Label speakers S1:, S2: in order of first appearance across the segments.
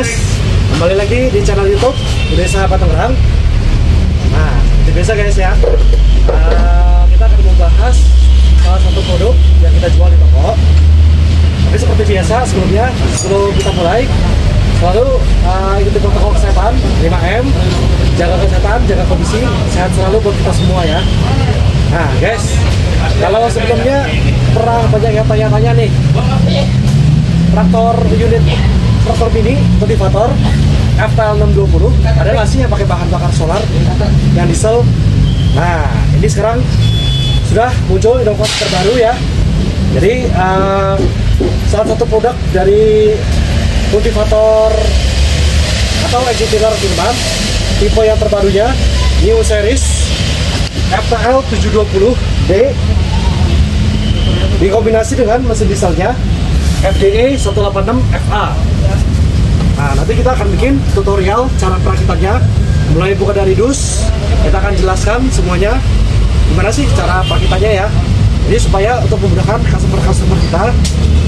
S1: guys, kembali lagi di channel YouTube Budaya Sahabat Tangerang. Nah, seperti biasa guys ya, kita akan membahas salah satu produk yang kita jual di toko. Tapi seperti biasa sebelum kita mulai, selalu ikuti protokol kesehatan 5M, jaga kesehatan, jaga kondisi, sehat selalu buat kita semua ya. Nah guys, kalau sebelumnya pernah banyak yang tanya-tanya nih, traktor mini kultivator FTL 620 ada nggak sih yang pakai bahan bakar solar yang diesel? Nah ini sekarang sudah muncul inovasi terbaru ya. Jadi salah satu produk dari kultivator atau engine tiller Firman tipe yang terbarunya New Series FTL 720D dikombinasi dengan mesin dieselnya FDE 186FA. Nah, nanti kita akan bikin tutorial cara perakitannya, mulai buka dari dus. Kita akan jelaskan semuanya gimana sih cara perakitannya ya. Jadi supaya untuk memudahkan customer kita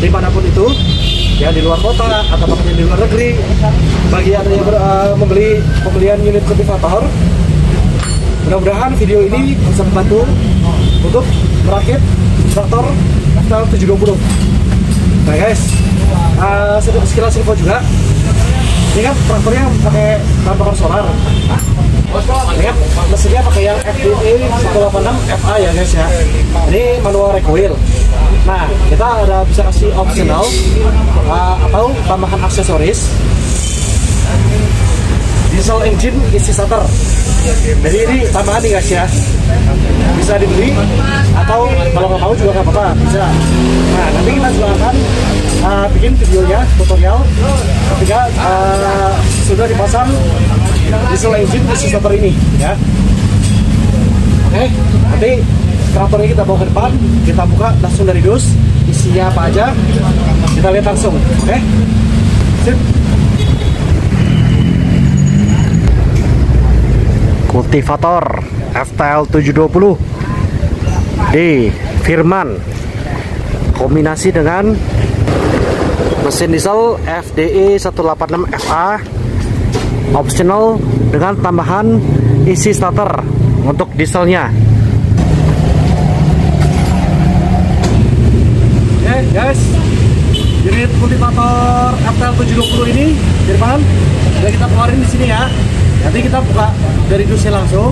S1: dimanapun itu, ya di luar kota atau bahkan di luar negeri, bagi anda yang membeli pembelian unit kultivator, mudah-mudahan video ini bisa membantu untuk merakit traktor FTL 720. Nah guys, sekilas info juga. Ini kan traktornya pakai bahan bakar solar. Ini kan mesinnya pakai yang FDE 186FA ya guys ya. Ini manual recoil. Nah, kita ada bisa kasih optional atau tambahan aksesoris diesel engine isi starter. Jadi ini tambahan nih guys ya, bisa dibeli atau kalau nggak mau juga nggak apa-apa, bisa. Nah nanti kita juga akan bikin videonya, tutorial ketika sudah dipasang diesel engine isi starter ini ya. Oke, nanti traktornya kita bawa ke depan, kita buka langsung dari dus, isinya apa aja kita lihat langsung. Oke, sip. Kultivator FTL 720 di Firman kombinasi dengan mesin diesel FDE 186FA optional dengan tambahan isi starter untuk dieselnya. Oke guys, unit kultivator FTL 720 ini Firman sudah kita keluarin di sini ya. Nanti kita buka dari dusnya langsung.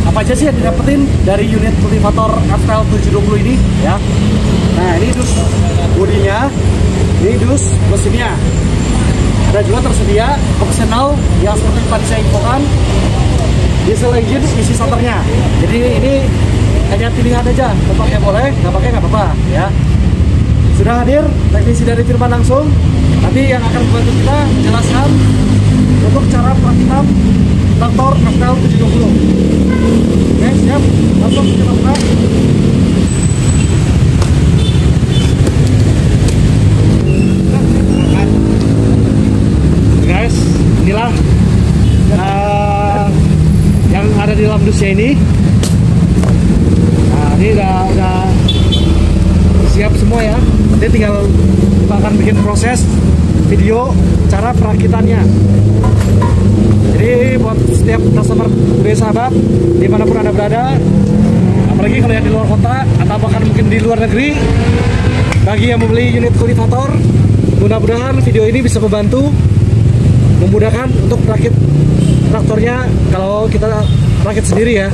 S1: Apa aja sih yang didapetin dari unit kultivator FTL 720 ini ya. Nah ini dus bodinya, ini dus mesinnya. Ada juga tersedia optional yang seperti tadi saya infokan, diesel engine isi starternya. Jadi ini hanya pilihan aja, mau pakai boleh, nggak pakai nggak apa-apa ya. Sudah hadir teknisi dari Firman langsung. Nanti yang akan membantu kita menjelaskan untuk cara perakitan traktor FTL 720. Oke, siap. Langsung kita buka. Guys, inilah yang ada di dalam dusnya ini. Nah, ini udah siap semua ya. Nanti tinggal kita akan bikin proses video cara perakitannya. Jadi buat setiap customer Budaya Sahabat dimanapun anda berada, apalagi kalau yang di luar kota atau bahkan mungkin di luar negeri, bagi yang membeli unit kultivator, mudah-mudahan video ini bisa membantu memudahkan untuk merakit traktornya kalau kita rakit sendiri ya.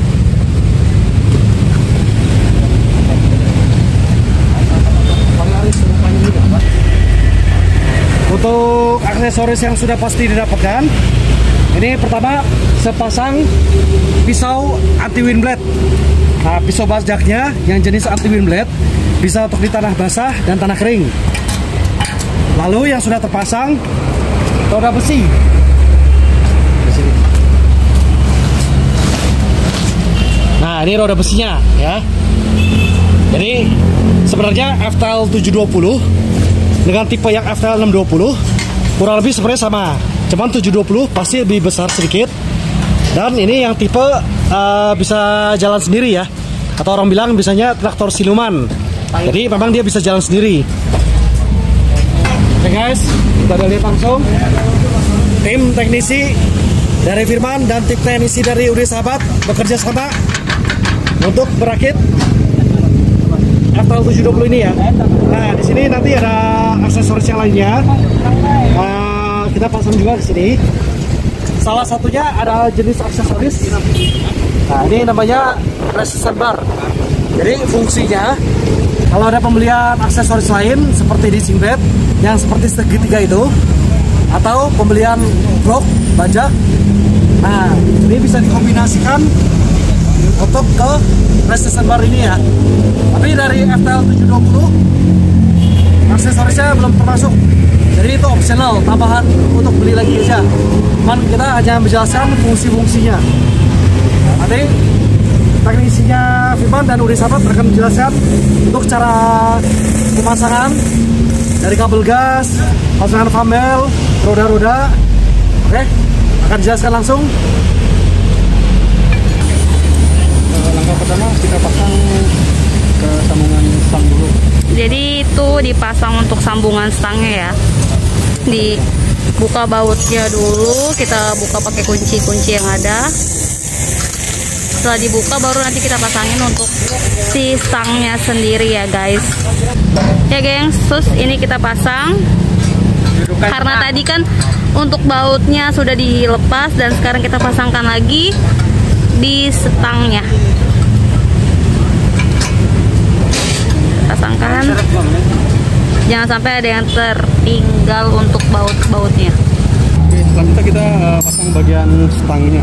S1: Untuk aksesoris yang sudah pasti didapatkan, ini pertama sepasang pisau anti wind blade. Nah, pisau bajaknya yang jenis anti wind blade bisa untuk di tanah basah dan tanah kering. Lalu yang sudah terpasang roda besi. Nah, ini roda besinya ya. Jadi sebenarnya FTL 720 dengan tipe yang FTL 620 kurang lebih sebenarnya sama, cuman 720 pasti lebih besar sedikit. Dan ini yang tipe bisa jalan sendiri ya, atau orang bilang biasanya traktor siluman. Jadi memang dia bisa jalan sendiri. Oke guys, Kita udah lihat langsung tim teknisi dari Firman dan tim teknisi dari UD Sahabat bekerja sama untuk merakit FTL 720 ini ya. Nah, di sini nanti ada aksesoris yang lainnya. Kita pasang juga di sini. Salah satunya ada jenis aksesoris. Nah, ini namanya resistor bar. Jadi fungsinya kalau ada pembelian aksesoris lain seperti di bed yang seperti segitiga itu, atau pembelian blok baja, nah ini bisa dikombinasikan untuk ke resistor bar ini ya. Tapi dari FTL 720 aksesorisnya belum termasuk, jadi itu optional, tambahan untuk beli lagi aja. Cuman kita hanya menjelaskan fungsi-fungsinya. Nanti teknisinya Firman dan UD Sahabat akan menjelaskan untuk cara pemasangan dari kabel gas, pasangan fambel, roda-roda. Oke, akan dijelaskan langsung. Langkah pertama kita pasang ke sambungan stang dulu.
S2: Jadi itu dipasang untuk sambungan stangnya ya. Dibuka bautnya dulu, kita buka pakai kunci-kunci yang ada. Setelah dibuka baru nanti kita pasangin untuk si stangnya sendiri ya guys. Ya gengs, terus ini kita pasang. Karena tadi kan untuk bautnya sudah dilepas dan sekarang kita pasangkan lagi di stangnya. Pasangkan. Jangan sampai ada yang tertinggal untuk baut-bautnya.
S1: Oke, selanjutnya kita pasang bagian stangnya.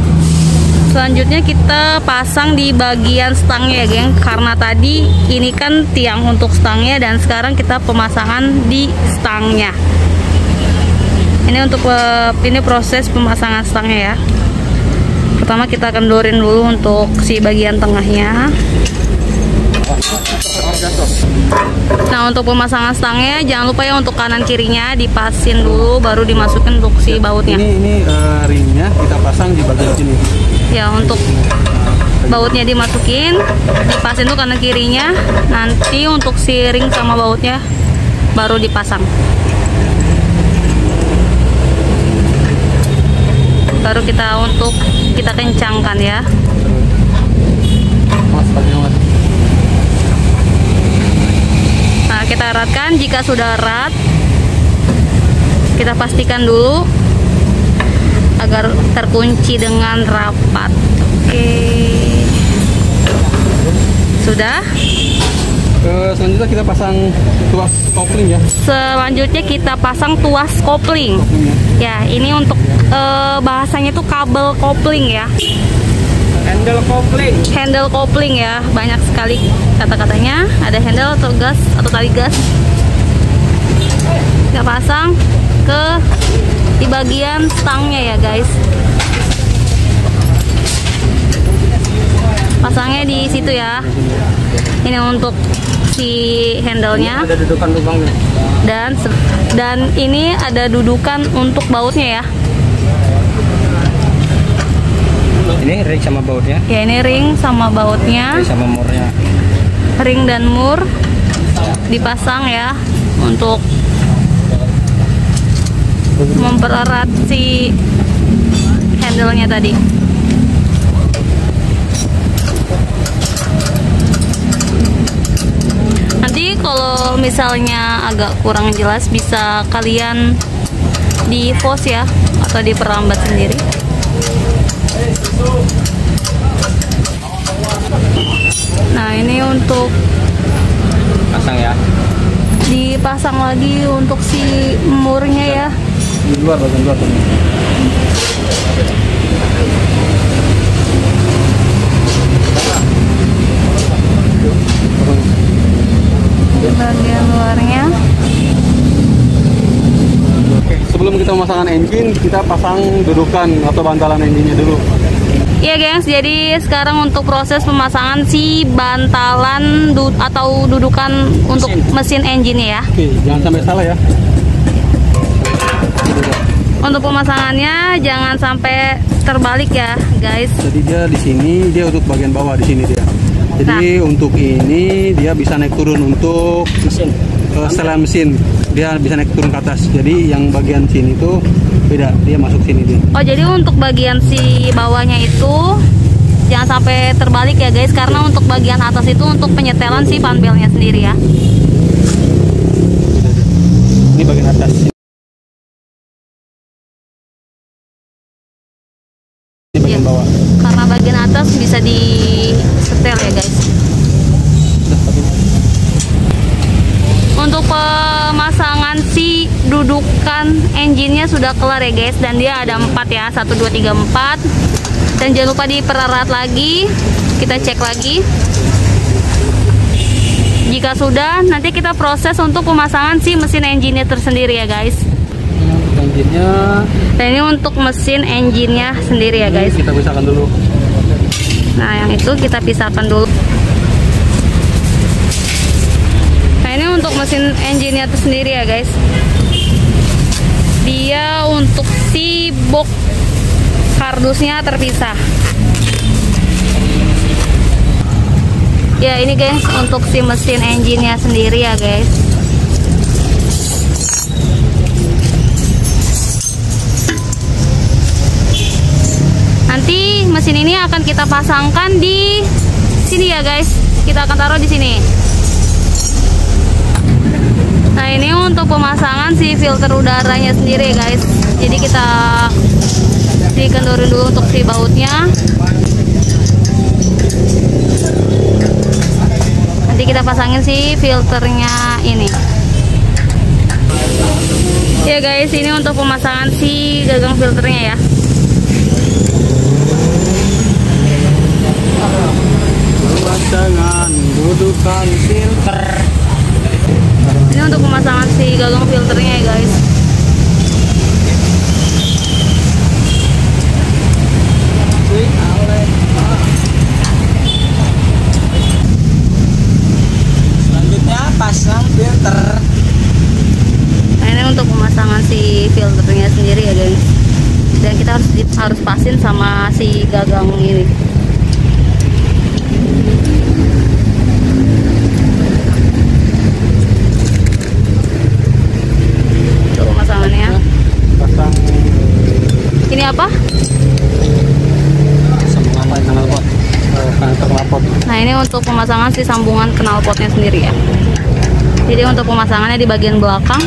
S2: Selanjutnya kita pasang di bagian stangnya ya geng. Karena tadi ini kan tiang untuk stangnya dan sekarang kita pemasangan di stangnya. Ini untuk ini proses pemasangan stangnya ya. Pertama kita kendorin dulu untuk si bagian tengahnya. Nah, untuk pemasangan stangnya jangan lupa ya untuk kanan kirinya dipasin dulu baru dimasukin untuk si bautnya.
S1: Ini ringnya kita pasang di bagian sini.
S2: Ya, untuk bautnya dimasukin, dipasin tuh kanan kirinya. Nanti untuk si ring sama bautnya baru dipasang. Baru kita kencangkan ya. Nah, kita eratkan. Jika sudah erat, kita pastikan dulu agar terkunci dengan rapat. Oke, sudah.
S1: Selanjutnya kita pasang tuas kopling ya.
S2: Selanjutnya kita pasang tuas kopling. Ya, ini untuk bahasanya itu kabel kopling ya.
S1: Handle kopling.
S2: Handle kopling ya, banyak sekali kata-katanya. Ada handle atau gas atau tali gas. Kita pasang ke di bagian stangnya ya guys. Pasangnya di situ ya. Ini untuk si handle-nya.
S1: Ada dudukan lubangnya.
S2: Dan ini ada dudukan untuk bautnya ya.
S1: Ini ring sama bautnya.
S2: Ya, ini ring sama bautnya.
S1: Ring sama murnya.
S2: Ring dan mur dipasang ya untuk mempererat si handle-nya tadi. Nanti kalau misalnya agak kurang jelas bisa kalian di pause ya atau diperlambat sendiri. Nah, ini untuk
S1: Pasang ya.
S2: dipasang lagi untuk si murnya ya.
S1: Di luar, bagian luar.
S2: Di bagian luarnya.
S1: Oke, sebelum kita memasangkan engine, kita pasang dudukan atau bantalan engine-nya dulu.
S2: Iya gengs, jadi sekarang untuk proses pemasangan si bantalan atau dudukan untuk mesin engine ya.
S1: Oke, jangan sampai salah ya.
S2: Untuk pemasangannya jangan sampai terbalik ya guys.
S1: Jadi dia di sini, dia untuk bagian bawah di sini dia. Jadi untuk ini dia bisa naik turun untuk mesin.
S3: setelah mesin dia bisa naik turun ke atas. Jadi yang bagian sini itu beda, dia masuk sini dia.
S2: Oh, jadi untuk bagian si bawahnya itu jangan sampai terbalik ya guys, karena untuk bagian atas itu untuk penyetelan si panbelnya sendiri ya.
S3: Ini bagian atas. Ini bagian bawah.
S2: Karena bagian atas bisa disetel ya guys. Untuk pemasangan si dudukan engine-nya sudah kelar ya guys, dan dia ada 4 ya, 1, 2, 3, 4. Dan jangan lupa diperarat lagi, kita cek lagi. Jika sudah, nanti kita proses untuk pemasangan si mesin engine-nya tersendiri ya guys.
S3: Engine-nya.
S2: Dan ini untuk mesin engine-nya sendiri ya guys.
S3: Kita pisahkan dulu.
S2: Nah, yang itu kita pisahkan dulu. Nah, ini untuk mesin engine-nya tersendiri ya guys. Dia untuk si box kardusnya terpisah. Ya, ini guys untuk si mesin engine-nya sendiri ya guys. Nanti mesin ini akan kita pasangkan di sini ya guys. Kita akan taruh di sini. Nah, ini untuk pemasangan si filter udaranya sendiri ya guys. Jadi kita dikendorin dulu untuk si bautnya. Nanti kita pasangin si filternya ini. Ya guys, ini untuk pemasangan si gagang filternya ya.
S3: Pemasangan dudukan filter.
S2: Ini untuk pemasangan si gagang filternya ya guys.
S3: Selanjutnya pasang filter.
S2: Nah, ini untuk pemasangan si filternya sendiri ya guys. Dan kita harus pasin sama si gagang ini. Untuk pemasangannya.
S3: Pasang.
S2: Ini apa?
S3: Sambungan knalpot. Knalpot.
S2: Nah, ini untuk pemasangan si sambungan knalpotnya sendiri ya. Jadi untuk pemasangannya di bagian belakang.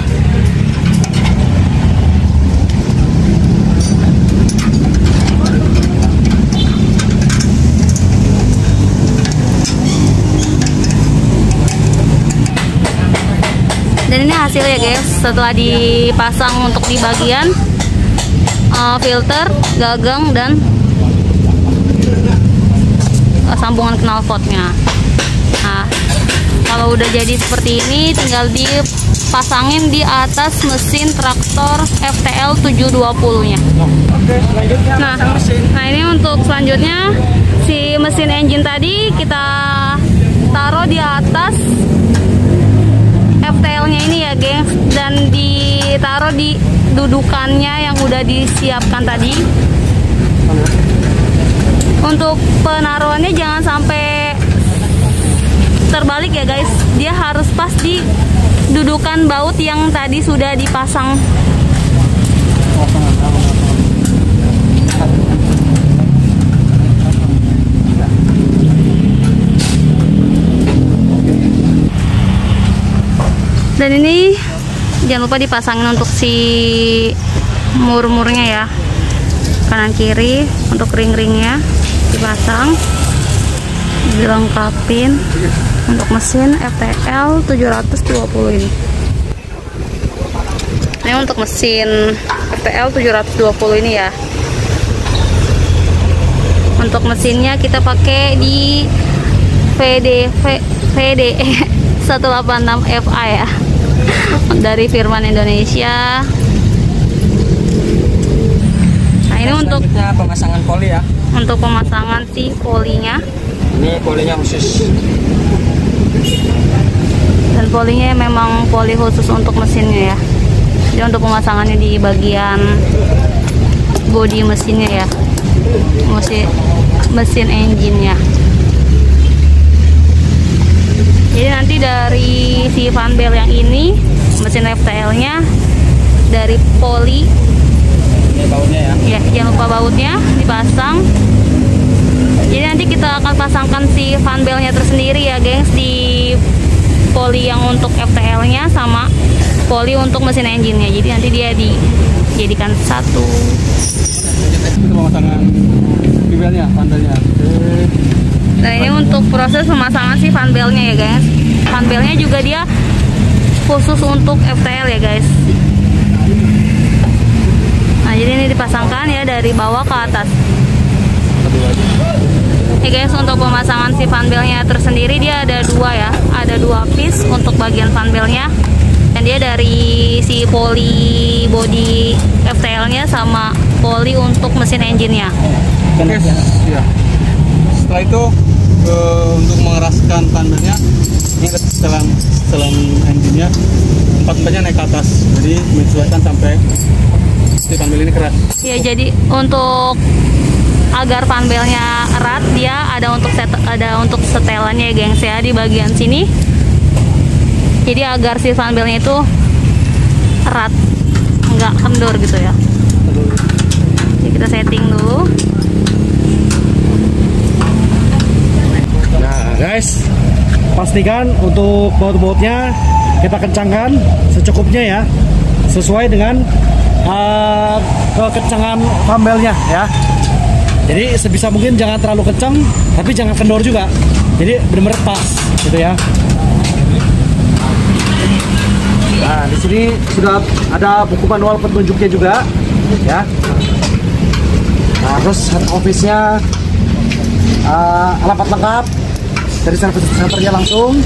S2: Dan ini hasilnya guys, setelah dipasang untuk di bagian filter, gagang, dan sambungan knalpotnya. Nah, kalau udah jadi seperti ini, tinggal dipasangin di atas mesin traktor FTL 720-nya.
S3: Oke, selanjutnya pasang mesin.
S2: Nah, ini untuk selanjutnya si mesin engine tadi kita taruh di atas FTL-nya ini ya gengs, dan ditaruh di dudukannya yang udah disiapkan tadi. Untuk penaruhannya jangan sampai terbalik ya guys, dia harus pas di dudukan baut yang tadi sudah dipasang. Dan ini jangan lupa dipasangin untuk si mur-murnya ya, kanan kiri. Untuk ring-ringnya dipasang, dilengkapin untuk mesin FTL 720 ini. Ini untuk mesin FTL 720 ini ya. Untuk mesinnya kita pakai di VDE 186 FA ya, dari Firman Indonesia. Nah, ini untuk
S3: pemasangan poli ya.
S2: Untuk pemasangan si polinya.
S3: Ini polinya khusus.
S2: Dan polinya memang poli khusus untuk mesinnya ya. Jadi untuk pemasangannya di bagian bodi mesinnya ya, mesin engine-nya. Jadi nanti dari si fan belt yang ini, mesin FTL-nya dari poli.
S3: Ini bautnya ya.
S2: Ya, jangan lupa bautnya dipasang. Jadi nanti kita akan pasangkan si fan belt-nya tersendiri ya, gengs, di poli yang untuk FTL-nya sama poli untuk mesin engine-nya. Jadi nanti dia dijadikan satu.
S3: Itu pemasangan pibelnya, pandelnya.
S2: Nah, ini untuk proses pemasangan si fan belt-nya ya, guys. Fan belt-nya juga dia khusus untuk FTL ya, guys. Nah, jadi ini dipasangkan ya dari bawah ke atas. Ya guys, untuk pemasangan si fan belt-nya tersendiri dia ada dua ya. Ada dua piece untuk bagian fan belt-nya. Dan dia dari si poli body FTL-nya sama poli untuk mesin engine-nya.
S3: Oke, ya. Setelah itu untuk mengeraskan fan beltnya, ini ada setelan engine-nya, empat-empatnya naik ke atas, jadi menyesuaikan sampai si fan belt ini keras.
S2: Ya, jadi untuk agar fan belt-nya erat, dia ada untuk setelannya ya, gengs ya, di bagian sini. Jadi agar si fan belt-nya itu erat, nggak kendor gitu ya. Jadi kita setting dulu.
S1: Nah guys, pastikan untuk baut-bautnya kita kencangkan secukupnya ya, sesuai dengan kekencangan fan belt-nya ya. Jadi sebisa mungkin jangan terlalu kencang, tapi jangan kendor juga. Jadi benar-benar pas gitu ya. Nah, di sini sudah ada buku manual petunjuknya juga ya. Nah, terus head office-nya, alamat lengkap dari service centernya langsung.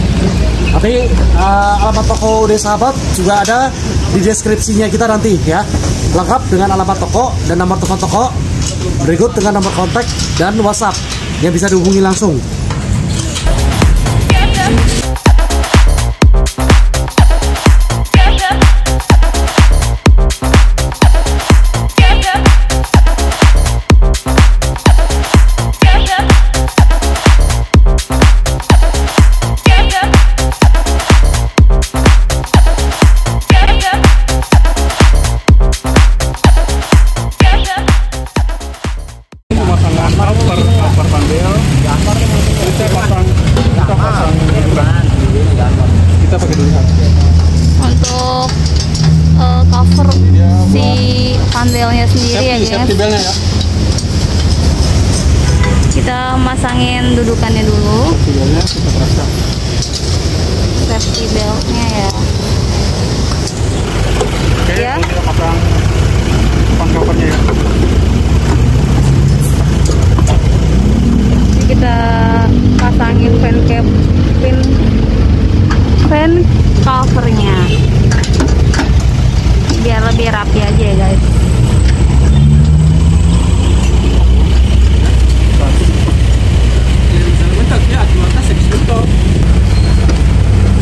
S1: Tapi alamat toko Ude Sahabat juga ada di deskripsinya kita nanti ya, lengkap dengan alamat toko dan nomor telepon toko, berikut dengan nomor kontak dan WhatsApp yang bisa dihubungi langsung.
S3: Kita pakai dulu kan.
S2: Untuk cover si fan belt-nya sendiri ya, guys.
S3: Safety belt-nya ya.
S2: Kita masangin dudukannya dulu.
S3: Safety belt-nya kita keraskan.
S2: Safety belt-nya ya.
S3: Oke,
S2: Ya.
S3: kita pasang fan cover-nya ya.
S2: Ini kita pasangin fan covernya biar lebih rapi aja ya, guys.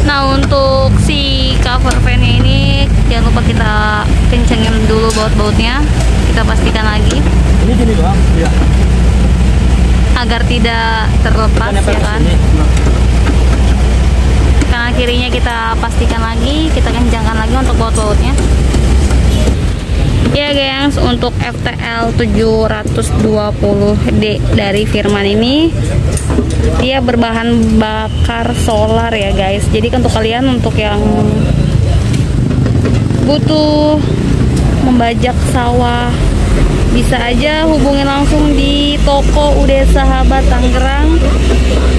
S2: Nah, untuk si cover fan-nya ini jangan lupa kita kencengin dulu baut-bautnya, kita pastikan lagi
S1: Ini gini doang. Iya.
S2: agar tidak terlepas ya kan. Kanan kirinya kita pastikan lagi, kita kencangkan lagi untuk baut-bautnya. Ya gengs, untuk FTL 720D dari Firman ini dia berbahan bakar solar ya guys. Jadi untuk kalian untuk yang butuh membajak sawah, bisa aja hubungi langsung di toko Ude Sahabat Tangerang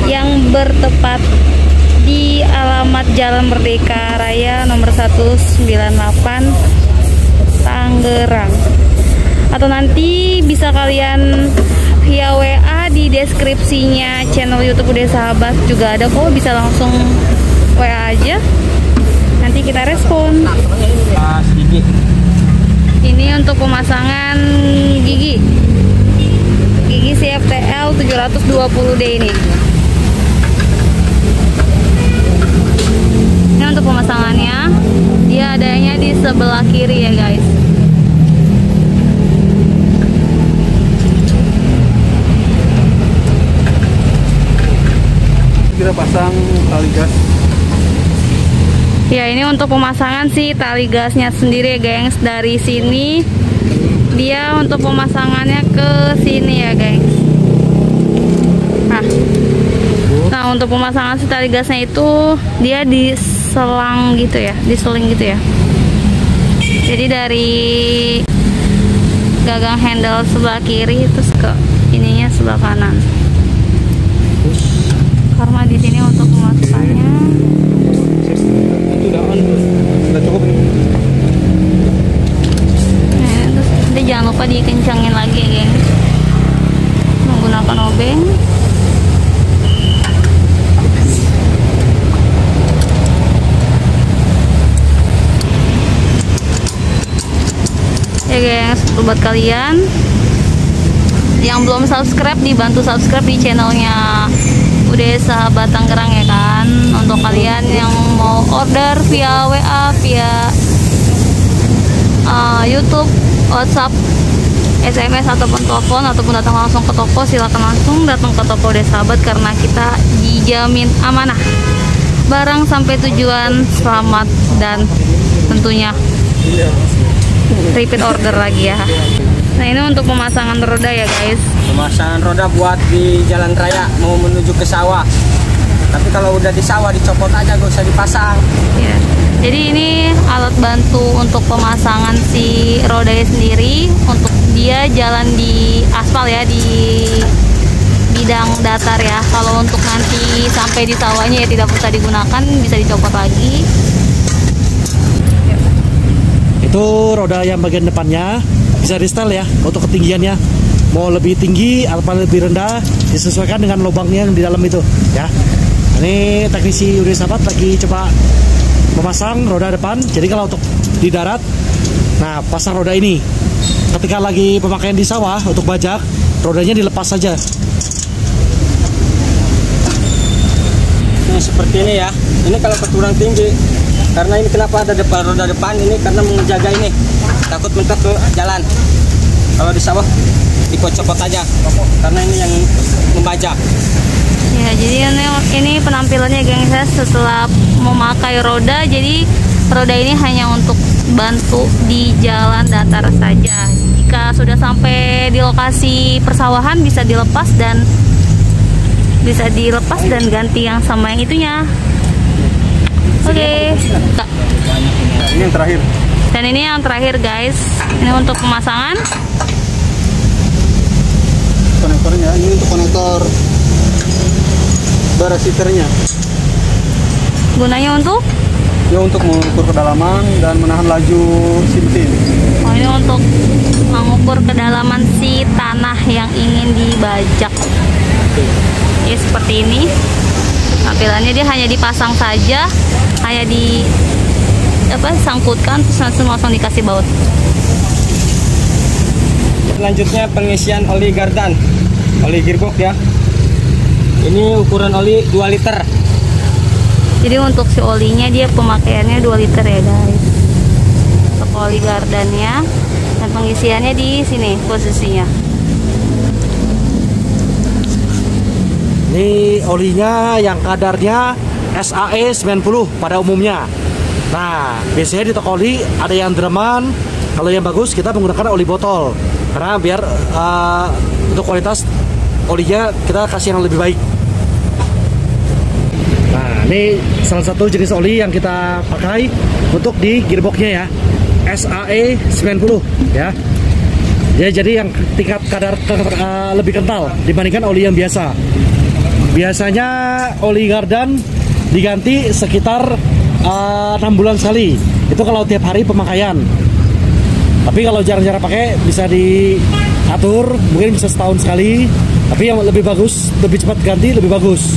S2: yang bertepat di alamat Jalan Merdeka Raya nomor 198 Tangerang. Atau nanti bisa kalian via WA di deskripsinya channel YouTube Ude Sahabat juga ada kok, bisa langsung WA aja. Nanti kita respon. Ini untuk pemasangan gigi CFTL 720D ini. Ini untuk pemasangannya, dia adanya di sebelah kiri ya guys.
S3: Kita pasang tali gas
S2: Ya, ini untuk pemasangan si tali gasnya sendiri ya, gengs. Dari sini dia untuk pemasangannya ke sini ya, gengs. Nah, untuk pemasangan si tali gasnya itu dia diselang gitu ya, diseling gitu ya. Jadi dari gagang handle sebelah kiri terus ke ininya sebelah kanan. Karena di sini untuk pemasangannya
S3: udah cukup nih.
S2: Nah, terus nanti jangan lupa dikencangin lagi ya, geng, menggunakan obeng. Ya gengs, buat kalian yang belum subscribe, dibantu subscribe di channelnya Udah Sahabat Tangerang ya kan. Untuk kalian yang mau order via WA, via YouTube, WhatsApp, SMS ataupun telepon, ataupun datang langsung ke toko, silakan langsung datang ke toko Udah Sahabat karena kita dijamin amanah. Barang sampai tujuan selamat dan tentunya repeat order lagi ya. Nah, ini untuk pemasangan roda ya guys.
S4: Pemasangan roda buat di jalan raya mau menuju ke sawah. Tapi kalau udah di sawah dicopot aja, gak usah dipasang.
S2: Ya. Jadi ini alat bantu untuk pemasangan si rodanya sendiri. Untuk dia jalan di aspal ya, di bidang datar ya. Kalau untuk nanti sampai di sawahnya ya tidak usah digunakan, bisa dicopot lagi.
S1: Itu roda yang bagian depannya bisa di setel ya untuk ketinggiannya, mau lebih tinggi atau lebih rendah disesuaikan dengan lubangnya yang di dalam itu ya. Ini teknisi Udah Sahabat lagi coba memasang roda depan. Jadi kalau untuk di darat, nah pasang roda ini. Ketika lagi pemakaian di sawah untuk bajak, rodanya dilepas saja.
S4: Nah, seperti ini ya. Ini kalau keturang tinggi. Karena ini kenapa ada roda depan ini, karena menjaga ini, takut mentok ke jalan. Kalau di sawah dicopot aja, karena ini yang membajak.
S2: Ya, jadi ini penampilannya gengs ya, setelah memakai roda. Jadi roda ini hanya untuk bantu di jalan datar saja. Jika sudah sampai di lokasi persawahan bisa dilepas dan ganti yang sama yang itunya. Oke.
S3: Ini yang terakhir.
S2: Dan ini yang terakhir guys. Ini untuk pemasangan
S3: Konektornya, ini untuk konektor barasiternya.
S2: gunanya untuk?
S3: Ya untuk mengukur kedalaman dan menahan laju sintin.
S2: Oh, ini untuk mengukur kedalaman si tanah yang ingin dibajak. Ya seperti ini. Tampilannya dia hanya dipasang saja, hanya di sangkutkan terus langsung dikasih baut.
S4: Selanjutnya pengisian oli gardan, oli gearbox ya. Ini ukuran oli 2 liter.
S2: Jadi untuk si olinya dia pemakaiannya 2 liter ya guys. Untuk oli gardannya, dan pengisiannya di sini posisinya.
S1: Ini olinya yang kadarnya SAE 90 pada umumnya. Nah, biasanya di toko oli ada yang draman. Kalau yang bagus kita menggunakan oli botol. Karena biar untuk kualitas olinya kita kasih yang lebih baik. Nah, ini salah satu jenis oli yang kita pakai untuk di gearboxnya ya. SAE 90 ya. Ya, jadi yang tingkat kadar lebih kental dibandingkan oli yang biasa. Biasanya oli gardan diganti sekitar 6 bulan sekali. Itu kalau tiap hari pemakaian. Tapi kalau jarang-jarang pakai bisa diatur, mungkin bisa setahun sekali. Tapi yang lebih bagus, lebih cepat ganti, lebih bagus.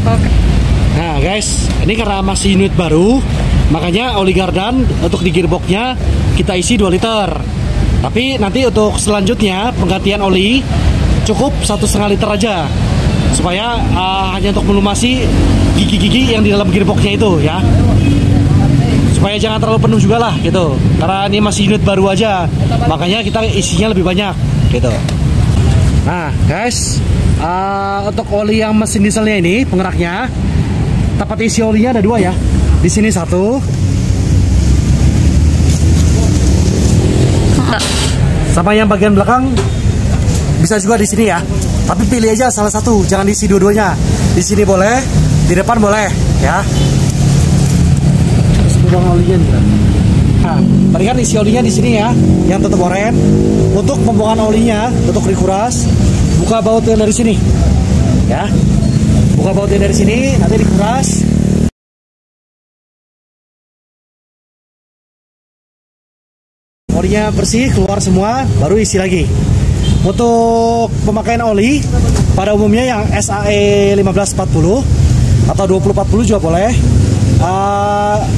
S2: Oke.
S1: Nah guys, ini karena masih unit baru, makanya oli gardan untuk di gearboxnya kita isi 2 liter. Tapi nanti untuk selanjutnya penggantian oli cukup 1,5 liter aja, supaya hanya untuk melumasi gigi-gigi yang di dalam gearboxnya itu ya, supaya jangan terlalu penuh juga lah gitu. Karena ini masih unit baru aja, makanya kita isinya lebih banyak gitu. Nah guys, Untuk oli yang mesin dieselnya ini, penggeraknya, tempat isi olinya ada 2 ya. Di sini 1. Sama yang bagian belakang bisa juga di sini ya. Tapi pilih aja salah satu, jangan diisi dua-duanya. Di sini boleh, di depan boleh ya. Buang olinya nih. Nah, tadi kan isi olinya di sini ya, yang tutup oren. Untuk pembuangan olinya, untuk dikuras, buka bautnya dari sini, ya. Buka bautnya dari sini, nanti dikuras. Olinya bersih, keluar semua, baru isi lagi. Untuk pemakaian oli, pada umumnya yang SAE 1540 atau 2040 juga boleh.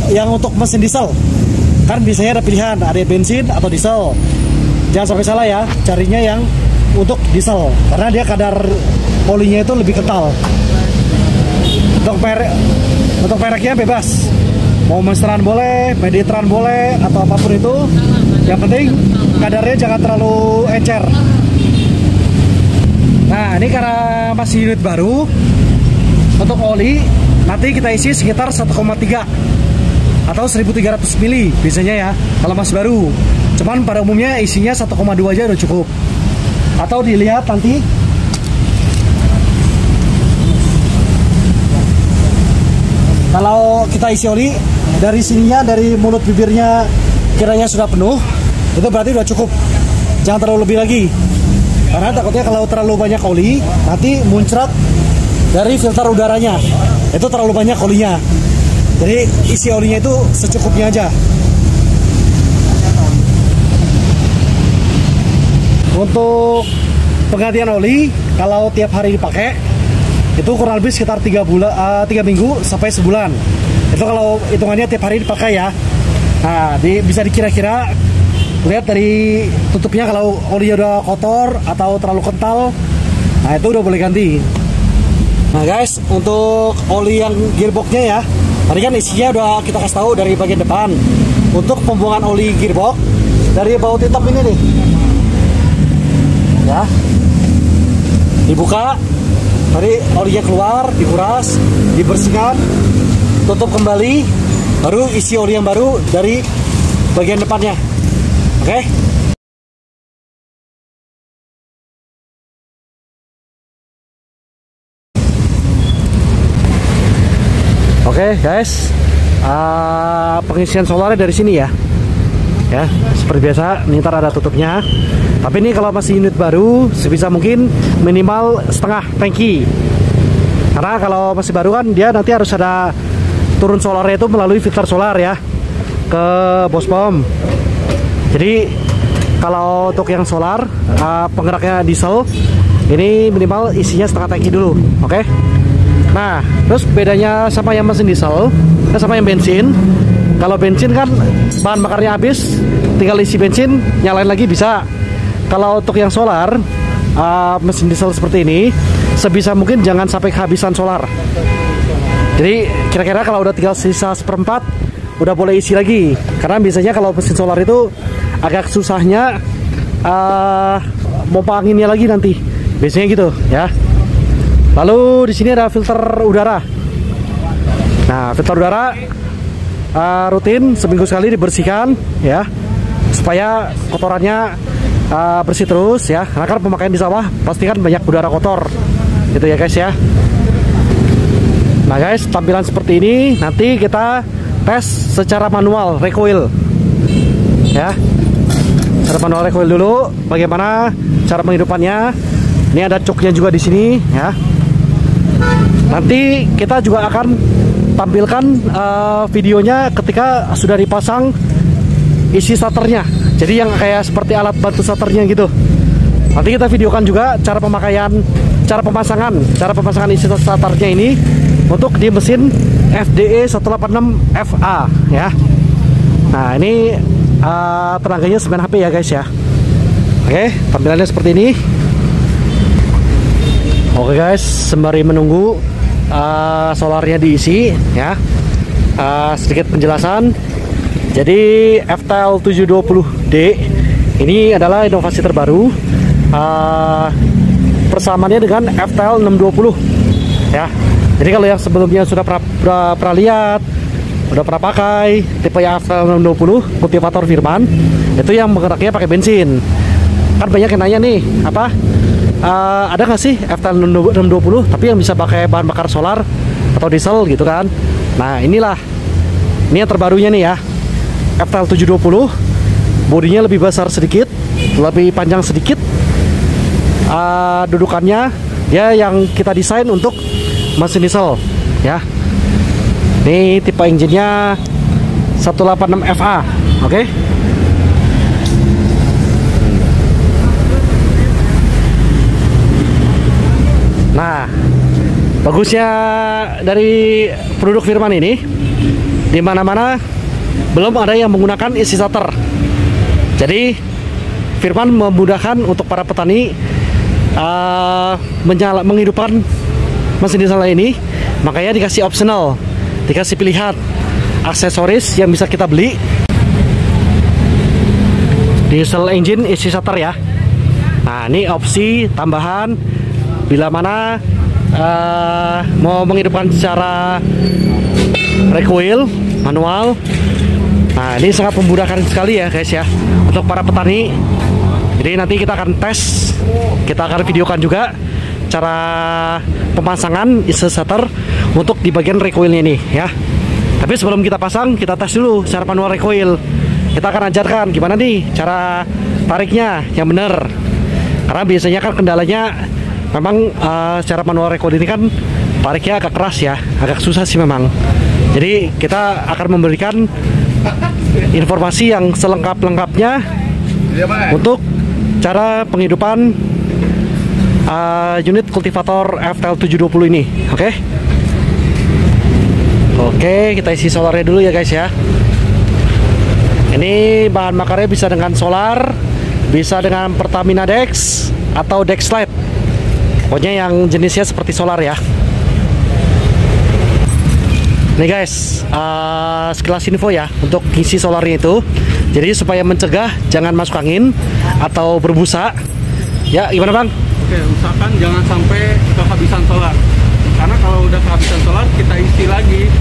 S1: Yang untuk mesin diesel kan biasanya ada pilihan, ada bensin atau diesel. Jangan sampai salah ya, carinya yang untuk diesel karena dia kadar olinya itu lebih kental. Untuk mereknya bebas, mau Monsteran boleh, Mediterran boleh, atau apapun itu. Yang penting kadarnya jangan terlalu encer. Nah, ini karena masih unit baru, untuk oli nanti kita isi sekitar 1,3 atau 1300 mili biasanya ya kalau masih baru. Cuman pada umumnya isinya 1,2 aja udah cukup. Atau dilihat nanti kalau kita isi oli dari sininya, dari mulut bibirnya kiranya sudah penuh, itu berarti udah cukup. Jangan terlalu lebih lagi, karena takutnya kalau terlalu banyak oli nanti muncrat dari filter udaranya, itu terlalu banyak olinya. Jadi isi olinya itu secukupnya aja. Untuk penggantian oli, kalau tiap hari dipakai, itu kurang lebih sekitar 3 minggu sampai sebulan. Itu kalau hitungannya tiap hari dipakai ya. Nah, bisa dikira-kira lihat dari tutupnya, kalau olinya udah kotor atau terlalu kental, nah itu udah boleh ganti. Nah guys, untuk oli yang gearboxnya ya, tadi kan isinya udah kita kasih tahu dari bagian depan. Untuk pembuangan oli gearbox dari baut hitam ini nih, ya, dibuka, tadi olinya keluar, dikuras, dibersihkan, tutup kembali, baru isi oli yang baru dari bagian depannya. Oke. Oke guys, pengisian solarnya dari sini ya. Ya, seperti biasa, ini ntar ada tutupnya. Tapi ini kalau masih unit baru, sebisa mungkin minimal setengah tangki. Karena kalau masih baru kan dia nanti harus ada turun solarnya itu melalui filter solar ya, ke bos pom. Jadi kalau untuk yang solar, penggeraknya diesel, ini minimal isinya setengah tangki dulu, oke? Nah, terus bedanya sama yang mesin diesel, sama yang bensin. Kalau bensin kan bahan bakarnya habis, tinggal isi bensin, nyalain lagi bisa. Kalau untuk yang solar, mesin diesel seperti ini, sebisa mungkin jangan sampai kehabisan solar. Jadi kira-kira kalau udah tinggal sisa 1/4, udah boleh isi lagi. Karena biasanya kalau mesin solar itu agak susahnya pompa anginnya lagi nanti. Biasanya gitu ya. Lalu di sini ada filter udara. Nah, filter udara rutin seminggu sekali dibersihkan ya, supaya kotorannya bersih terus ya. Karena kan pemakaian di sawah pasti kan banyak udara kotor, gitu ya guys ya. Nah guys, tampilan seperti ini nanti kita tes secara manual recoil ya. Secara manual recoil dulu, bagaimana cara menghidupkannya. Ini ada coknya juga di sini ya. Nanti kita juga akan tampilkan videonya ketika sudah dipasang isi starternya. Jadi yang kayak seperti alat bantu starternya gitu. Nanti kita videokan juga cara pemakaian, cara pemasangan isi starternya ini untuk di mesin FDE 186 FA ya. Nah, ini tenaganya 9 HP ya guys ya. Oke, tampilannya seperti ini. Oke guys, sembari menunggu solarnya diisi ya, sedikit penjelasan. Jadi FTL 720D ini adalah inovasi terbaru, persamaannya dengan FTL 620 ya. Jadi kalau yang sebelumnya sudah pernah lihat, udah pernah pakai tipe yang FTL 620 kultivator Firman, itu yang menggeraknya pakai bensin. Kan banyak yang nanya nih, apa ada nggak sih FTL 620 tapi yang bisa pakai bahan bakar solar atau diesel gitu kan. Nah inilah, ini yang terbarunya nih ya, FTL 720. Bodinya lebih besar sedikit, lebih panjang sedikit. Dudukannya ya yang kita desain untuk mesin diesel ya. Ini tipe engine-nya 186 FA, oke? Nah, bagusnya dari produk Firman ini, di mana-mana belum ada yang menggunakan isi starter. Jadi Firman memudahkan untuk para petani menghidupkan mesin diesel ini. Makanya dikasih optional, dikasih pilihan aksesoris yang bisa kita beli. Diesel engine isi starter ya. Nah ini opsi tambahan bila mana mau menghidupkan secara recoil manual. Nah ini sangat memudahkan sekali ya guys ya untuk para petani. Jadi nanti kita akan tes, kita akan videokan juga cara pemasangan isi starter untuk di bagian recoilnya ini ya. Tapi sebelum kita pasang, kita tes dulu secara manual recoil. Kita akan ajarkan gimana nih cara tariknya yang benar. Karena biasanya kan kendalanya memang secara manual recoil ini kan tariknya agak keras ya, agak susah sih memang. Jadi kita akan memberikan informasi yang selengkap-lengkapnya untuk cara penghidupan unit kultivator FTL 720 ini, oke? Oke, kita isi solarnya dulu ya guys ya. Ini bahan bakarnya bisa dengan solar, bisa dengan Pertamina Dex atau Dex Lite. Pokoknya yang jenisnya seperti solar ya. Nih guys, sekilas info ya untuk isi solarnya itu. Jadi supaya mencegah jangan masuk angin atau berbusa. Ya, gimana Bang?
S3: Oke, usahakan jangan sampai kehabisan solar. Karena kalau udah kehabisan solar, kita isi lagi,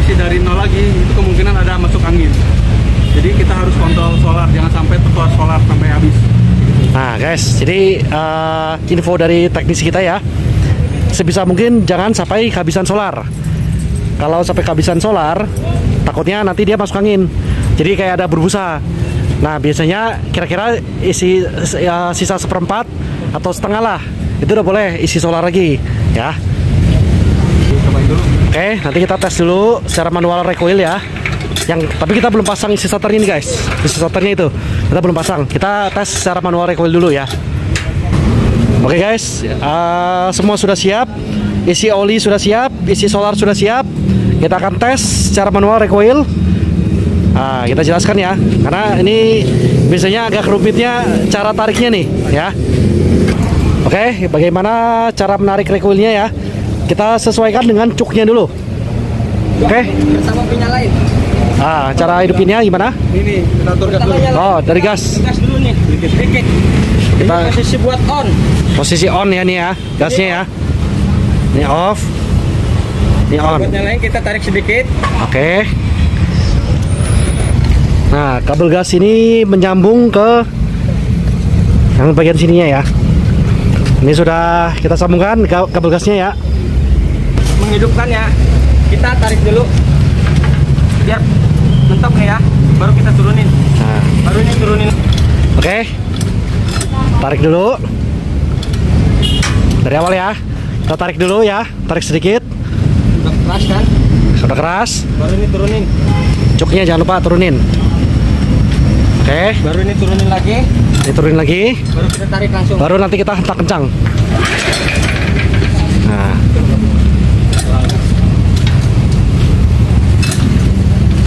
S3: isi dari nol lagi, itu kemungkinan ada masuk angin. Jadi kita harus kontrol solar, jangan sampai terkeluar solar sampai habis.
S1: Nah guys, jadi info dari teknisi kita ya, sebisa mungkin jangan sampai kehabisan solar. Kalau sampai kehabisan solar, takutnya nanti dia masuk angin, jadi kayak ada berbusa. Nah biasanya kira-kira isi sisa seperempat atau setengah lah, itu udah boleh isi solar lagi ya. Oke, nanti kita tes dulu secara manual recoil ya. Tapi kita belum pasang isi starternya ini guys. Isi starternya itu kita belum pasang. Kita tes secara manual recoil dulu ya. Oke guys, semua sudah siap. Isi oli sudah siap, isi solar sudah siap. Kita akan tes secara manual recoil. Kita jelaskan ya, karena ini biasanya agak rumitnya cara tariknya nih ya. Oke, bagaimana cara menarik recoilnya ya? Kita sesuaikan dengan cuknya dulu. Oke.
S4: Bersama punya lain.
S1: Cara hidupinnya gimana?
S3: Ini kita atur gas dulu.
S1: Oh, dari gas.
S4: Gas dulu nih, dikit-dikit.
S1: Kita
S4: Ini posisi buat on.
S1: posisi on ya nih ya, gasnya ya. Ini off. Ini on.
S4: Buat yang lain kita tarik sedikit.
S1: Oke. Nah, kabel gas ini menyambung ke yang bagian sininya ya. Ini sudah kita sambungkan kabel gasnya ya.
S4: Menghidupkan ya. Kita tarik dulu. Biar mentok ya. Baru kita turunin.
S1: Nah,
S4: Baru ini turunin.
S1: oke. Tarik dulu. Dari awal ya. Kita tarik dulu ya. Tarik sedikit.
S4: Udah keras kan?
S1: Sudah keras.
S4: Baru ini turunin.
S1: Cuknya jangan lupa turunin. Oke.
S4: Baru ini turunin lagi.
S1: Ini turunin lagi.
S4: Baru kita tarik langsung.
S1: Baru nanti kita hentak kencang. Nah.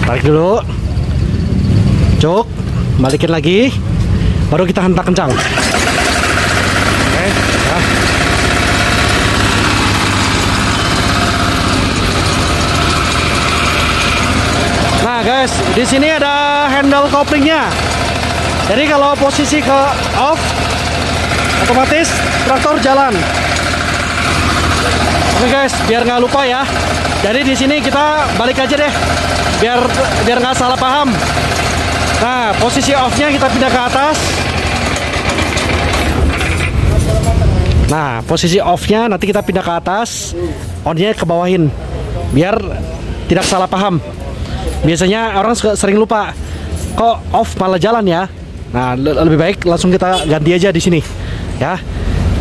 S1: Tarik dulu. Cuk. Balikin lagi. Baru kita hentak kencang. Oke. Ya. Nah guys, di sini ada handle couplingnya. Jadi kalau posisi ke off, otomatis traktor jalan. Oke guys, biar nggak lupa ya. Jadi di sini kita balik aja deh, biar nggak salah paham. Nah, posisi off-nya kita pindah ke atas. Nah, posisi off-nya nanti kita pindah ke atas, on-nya ke bawahin, biar tidak salah paham. Biasanya orang sering lupa, kok off malah jalan ya. Nah, lebih baik langsung kita ganti aja di sini, ya.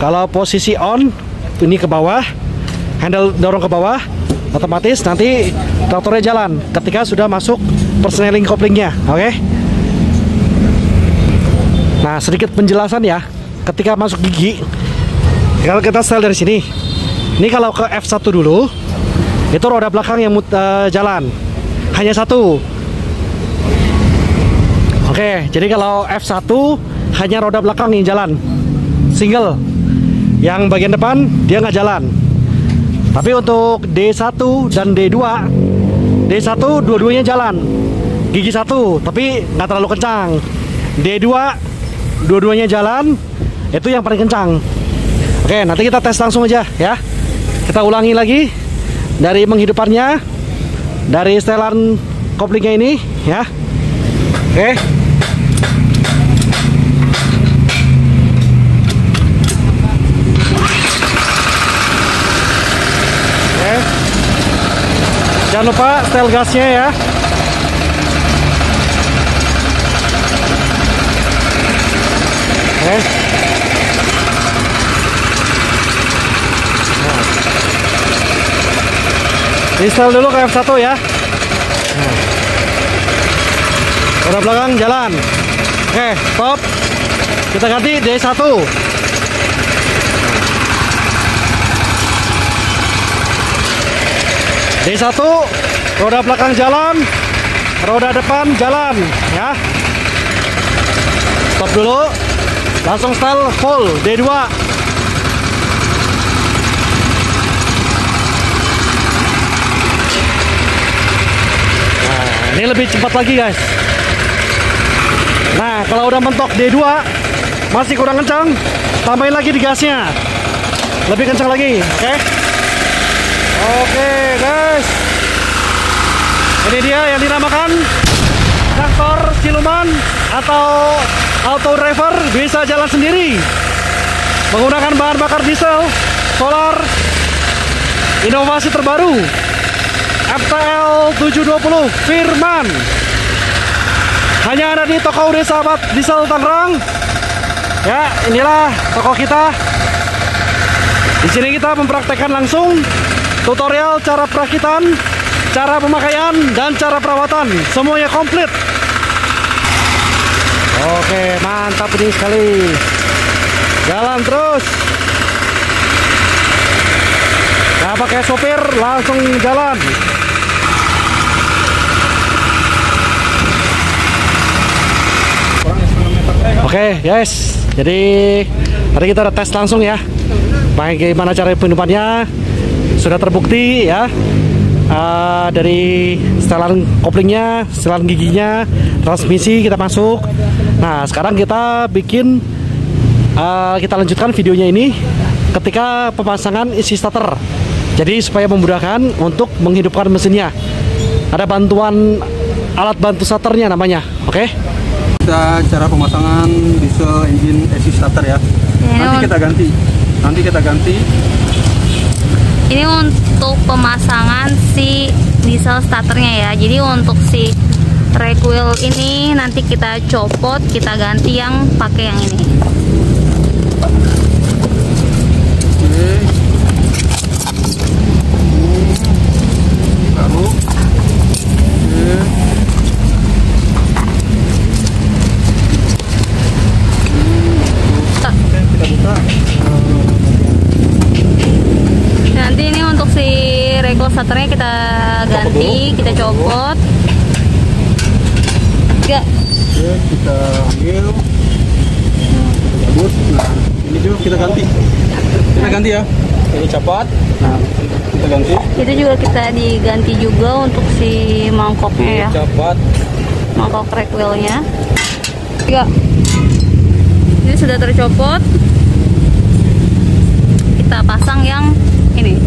S1: Kalau posisi on, ini ke bawah, handle dorong ke bawah, otomatis nanti traktornya jalan ketika sudah masuk persneling koplingnya, oke? Nah, sedikit penjelasan ya, ketika masuk gigi, kalau kita setel dari sini, ini kalau ke F1 dulu, itu roda belakang yang jalan, hanya satu. Oke, jadi kalau F1 hanya roda belakang yang jalan, single, yang bagian depan dia nggak jalan. Tapi untuk D1 dan D2, D1 dua-duanya jalan, gigi satu, tapi nggak terlalu kencang. D2 dua-duanya jalan, itu yang paling kencang. Oke, nanti kita tes langsung aja ya. Kita ulangi lagi dari menghidupannya, dari setelan koplingnya ini ya. Oke. Oke. Jangan lupa setel gasnya ya. Oke. Install dulu ke F1 ya. Roda belakang jalan. Oke, stop. Kita ganti D1. D1, roda belakang jalan, roda depan jalan ya. Stop dulu. Langsung setel full D2. Ini lebih cepat lagi guys. Nah, kalau udah mentok D2 masih kurang kencang, tambahin lagi di gasnya, lebih kencang lagi. Oke guys, ini dia yang dinamakan traktor siluman atau auto driver, bisa jalan sendiri menggunakan bahan bakar diesel, solar, inovasi terbaru FTL 720 Firman. Hanya ada di toko Udah Sahabat Diesel Tangerang. Ya, inilah toko kita. Di sini kita mempraktekkan langsung tutorial cara perakitan, cara pemakaian, dan cara perawatan. Semuanya komplit. Oke, mantap ini sekali. Jalan terus. Nah, pakai sopir langsung jalan. Oke guys, jadi tadi kita udah tes langsung ya, bagaimana cara penghidupannya. Sudah terbukti ya, dari setelan koplingnya, setelan giginya, transmisi kita masuk. Nah, sekarang kita bikin, kita lanjutkan videonya ini ketika pemasangan isi starter. Jadi supaya memudahkan untuk menghidupkan mesinnya, ada bantuan alat bantu starternya namanya. Oke.
S3: Kita cara pemasangan diesel engine AC starter ya. Nanti kita ganti.
S2: Ini untuk pemasangan si diesel starternya ya. Jadi untuk si rack wheel ini nanti kita copot, kita ganti yang pakai yang ini.
S3: Oke. Baru. Oke. Kita buka.
S2: Nanti ini untuk si regulator starternya kita ganti, kita copot. Ya.
S3: Oke, kita ambil. Kita cabut. Nah, ini juga kita ganti. Kita ganti ya. Ini copot. Nah, kita ganti.
S2: Itu juga kita diganti juga untuk si mangkoknya ya.
S3: Copot.
S2: Mangkok rack wheelnya. Ya. Ini sudah tercopot. kita pasang yang ini.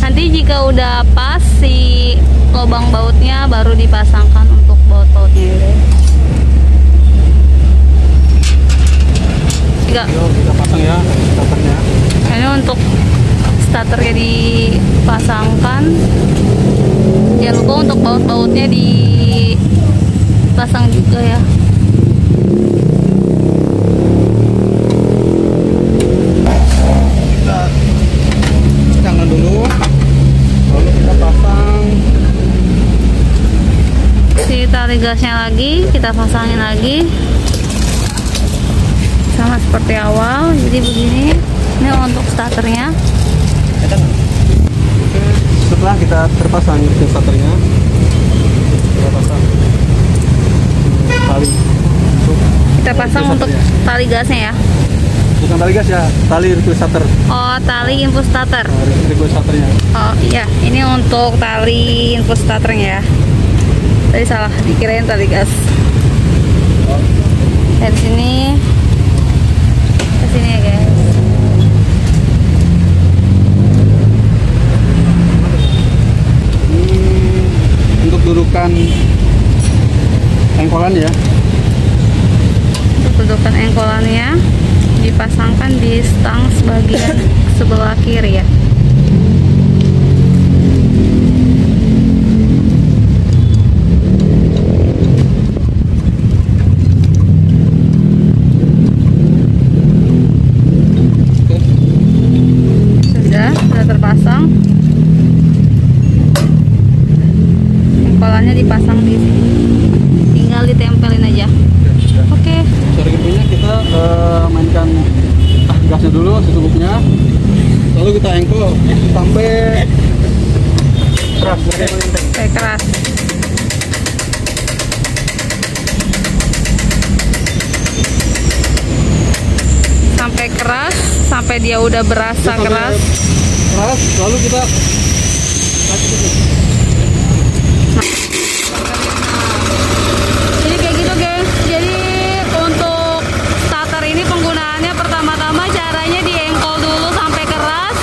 S2: Nanti jika udah pas si lubang bautnya baru dipasangkan untuk baut-bautnya ya.
S3: Kita pasang ya starternya.
S2: Ini untuk starternya dipasangkan. Jangan lupa untuk baut-bautnya dipasang juga ya.
S3: Kita jangan dulu, lalu kita pasang
S2: Si tali gasnya lagi, kita pasangin lagi. Sama seperti awal, jadi begini. Ini untuk starternya.
S3: setelah kita terpasang itu starternya, kita pasang tali.
S2: Kita pasang untuk tali gasnya ya.
S3: Bukan tali gas ya, tali refill starter.
S2: Oh, tali input starter.
S3: Refill starternya.
S2: Oh iya, ini untuk tali input starternya ya. Tadi salah, dikirain tali gas. Dari sini ke sini ya guys.
S3: Untuk dudukan engkolan ya.
S2: Untuk dudukan engkolannya dipasangkan di stang sebagian sebelah kiri ya. Sudah terpasang. Engkolannya dipasang di sini. Tinggal ditempelin aja. Oke.
S3: Selanjutnya kita mainkan gasnya dulu secukupnya, lalu kita engkol sampai keras.
S2: Sampai keras. Sampai keras, sampai dia udah berasa keras.
S3: Keras, lalu kita
S2: Jadi kayak gitu guys. Jadi untuk starter ini penggunaannya pertama-tama caranya diengkol dulu sampai keras.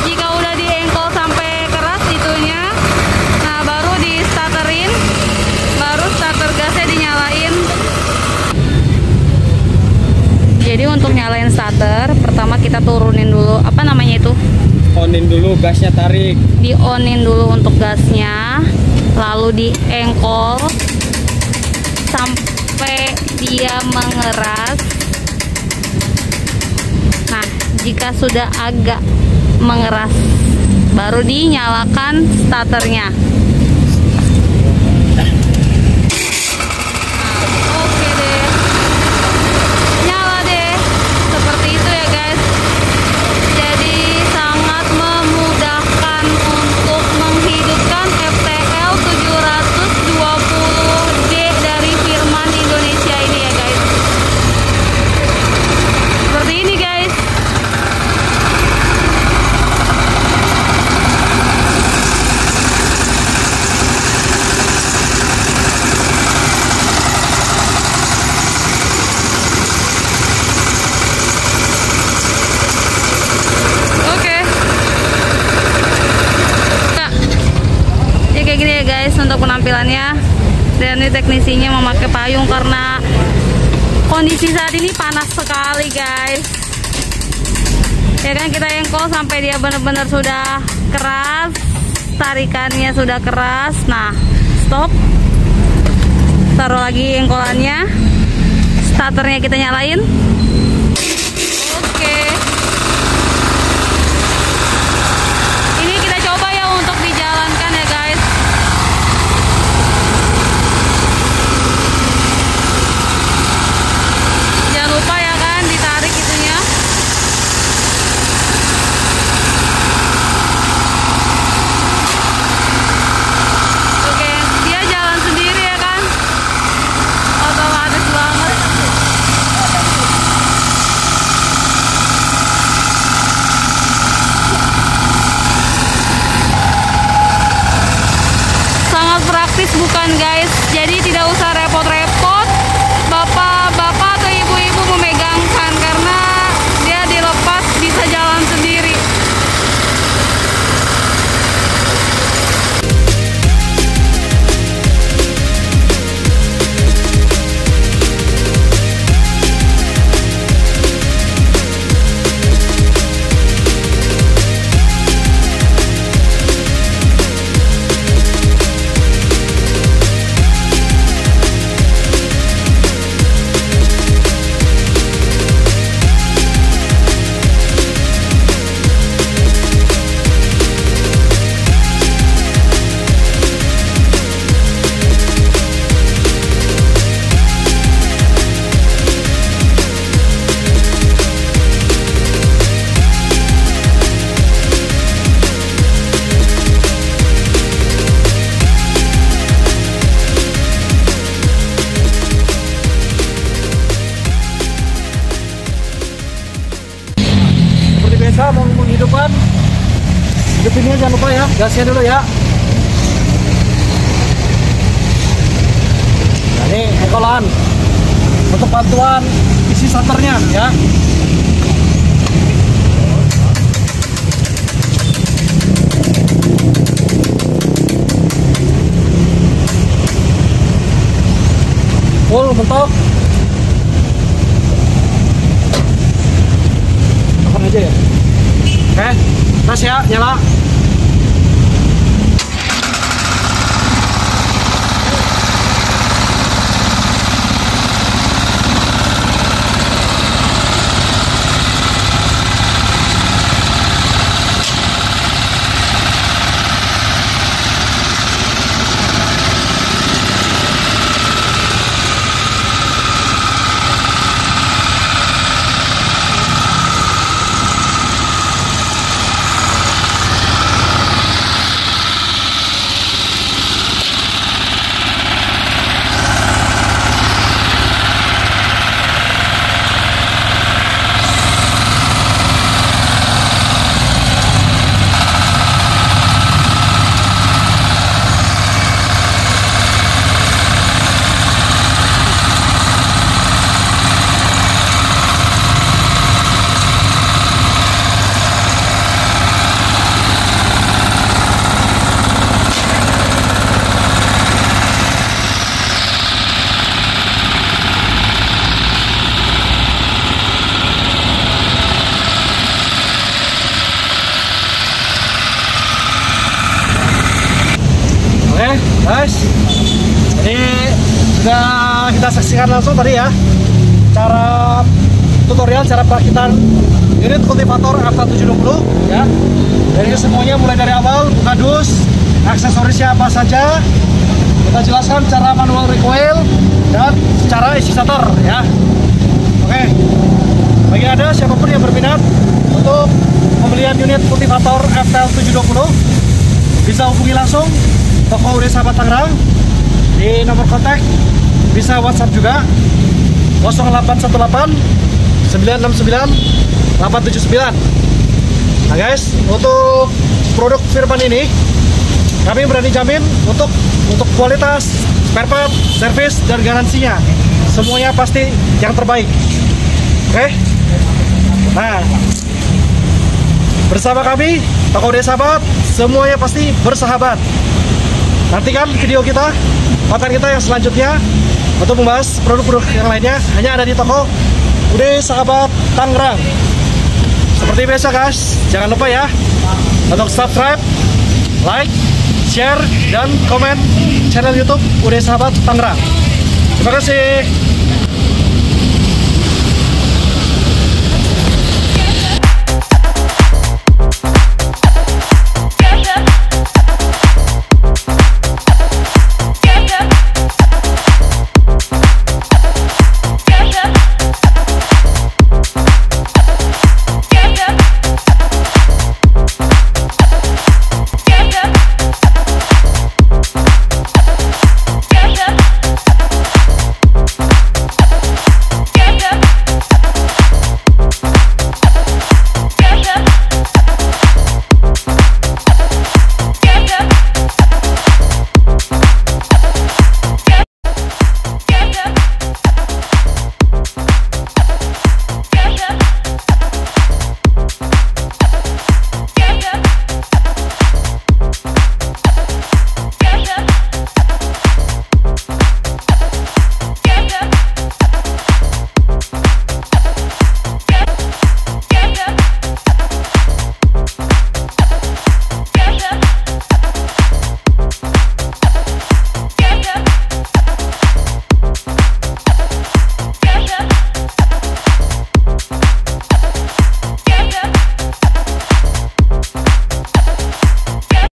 S2: Jika udah diengkol sampai keras itunya, nah baru di starterin, baru starter gasnya dinyalain. Jadi untuk nyalain starter, pertama kita turunin dulu, apa namanya itu?
S4: Onin dulu gasnya, tarik.
S2: Di onin dulu untuk gasnya, lalu diengkol sampai dia mengeras. Nah, jika sudah agak mengeras, baru dinyalakan starternya. Oke deh, nyala deh, seperti itu ya guys. Jadi sangat memudahkan untuk menghidupkan FTL 720D dari Firman Indonesia ini ya guys. Seperti ini guys. Oke. Nah, ya kayak gini ya guys untuk penampilannya. Dan ini teknisinya memakai payung karena kondisi saat ini panas sekali guys. Ya kan, kita engkol sampai dia benar-benar sudah keras, tarikannya sudah keras. Nah, stop. Taruh lagi engkolannya. Starternya kita nyalain. Oke. Ini kita coba ya untuk dijalankan ya guys. Jangan lupa ya kan ditarik itunya. Oke, dia jalan sendiri ya kan. Otomatis banget.
S1: bisa menghidupkan. Hidupinnya jangan lupa ya, gasnya dulu ya. Nah, ini ekolan untuk bantuan isi starternya ya. Full mentok. Tekan aja ya. Oke, tes ya, nyala. Guys, ini sudah kita saksikan langsung tadi ya cara tutorial cara perakitan unit kultivator FA720 ya. Jadi semuanya mulai dari awal, buka dus, aksesorisnya apa saja, kita jelaskan cara manual recoil dan cara isi starter ya. Oke, bagi Anda siapapun yang berminat untuk pembelian unit kultivator FL720 bisa hubungi langsung toko Ude Sahabat Tangerang di nomor kontak, bisa WhatsApp juga 0818 969 879. Nah guys, untuk produk Firman ini kami berani jamin untuk kualitas, spare part, servis dan garansinya semuanya pasti yang terbaik. Oke. Nah, bersama kami toko Ude Sahabat semuanya pasti bersahabat. Nantikan video kita, konten kita yang selanjutnya untuk membahas produk-produk yang lainnya hanya ada di toko Ude Sahabat Tangerang. Seperti biasa guys, jangan lupa ya untuk subscribe, like, share, dan komen channel YouTube Ude Sahabat Tangerang. Terima kasih.